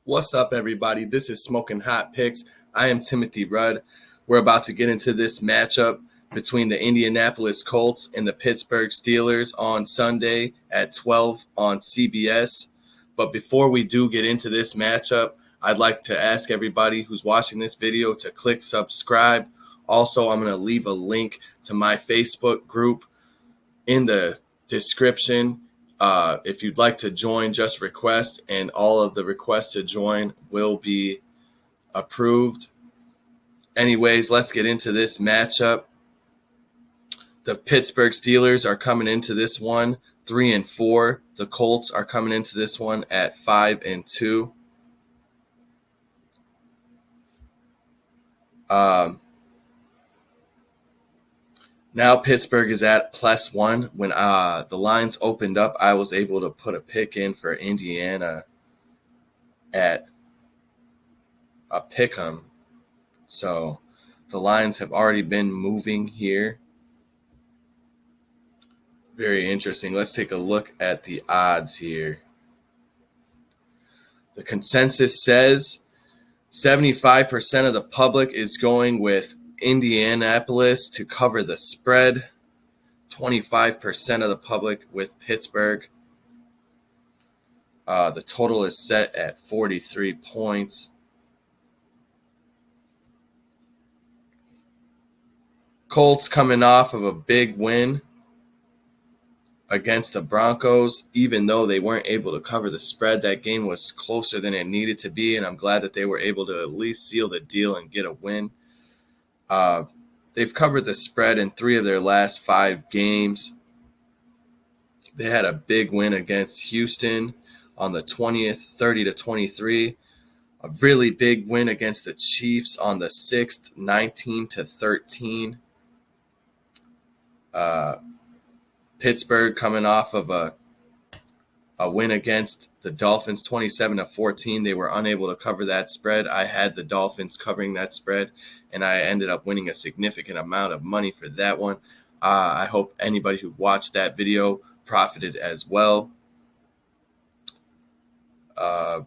What's up, everybody? This is Smoking Hot Picks. I am Timothy Rudd. We're about to get into this matchup between the Indianapolis Colts and the Pittsburgh Steelers on Sunday at 12 on CBS. But before we do get into this matchup, I'd like to ask everybody who's watching this video to click subscribe. Also, I'm going to leave a link to my Facebook group in the description. If you'd like to join, just request, and all of the requests to join will be approved. Anyways, let's get into this matchup. The Pittsburgh Steelers are coming into this one 3-4. The Colts are coming into this one at 5-2. Now Pittsburgh is at +1. When the lines opened up, I was able to put a pick in for Indiana at a pick 'em. So the lines have already been moving here. Very interesting. Let's take a look at the odds here. The consensus says 75% of the public is going with Indianapolis to cover the spread, 25% of the public with Pittsburgh. The total is set at 43 points. Colts coming off of a big win against the Broncos, even though they weren't able to cover the spread. That game was closer than it needed to be, and I'm glad that they were able to at least seal the deal and get a win. They've covered the spread in 3 of their last 5 games. They had a big win against Houston on the 20th, 30-23. A really big win against the Chiefs on the 6th, 19-13. Pittsburgh coming off of a win against the Dolphins, 27-14. They were unable to cover that spread. I had the Dolphins covering that spread, and I ended up winning a significant amount of money for that one. I hope anybody who watched that video profited as well. The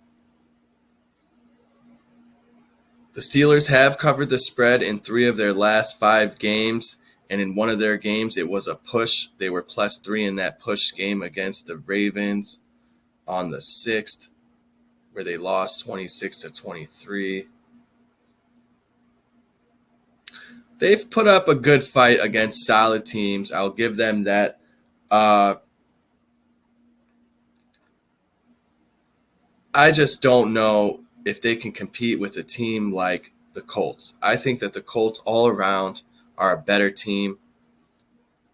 Steelers have covered the spread in 3 of their last 5 games, and in one of their games, it was a push. They were +3 in that push game against the Ravens on the 6th, where they lost 26-23. They've put up a good fight against solid teams. I'll give them that. I just don't know if they can compete with a team like the Colts. I think that the Colts all around are a better team.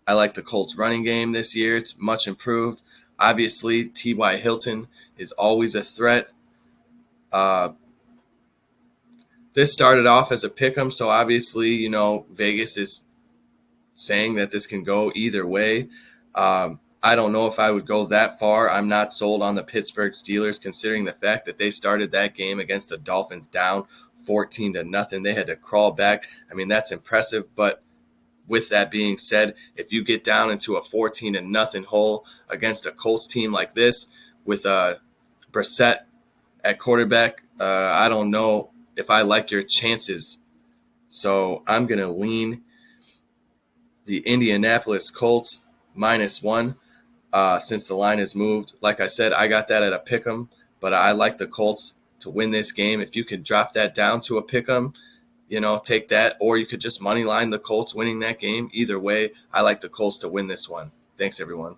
I like the Colts running game this year. It's much improved. Obviously, T.Y. Hilton is always a threat. This started off as a pick 'em, so obviously, Vegas is saying that this can go either way. I don't know if I would go that far. I'm not sold on the Pittsburgh Steelers, considering the fact that they started that game against the Dolphins down 14-0. They had to crawl back. I mean, that's impressive. But with that being said, if you get down into a 14-0 hole against a Colts team like this with Brissett at quarterback, I don't know if I like your chances. So I'm going to lean the Indianapolis Colts -1 since the line has moved. Like I said, I got that at a pick 'em, but I like the Colts to win this game. If you can drop that down to a pick 'em, take that, or you could just money line the Colts winning that game. Either way, I like the Colts to win this one. Thanks, everyone.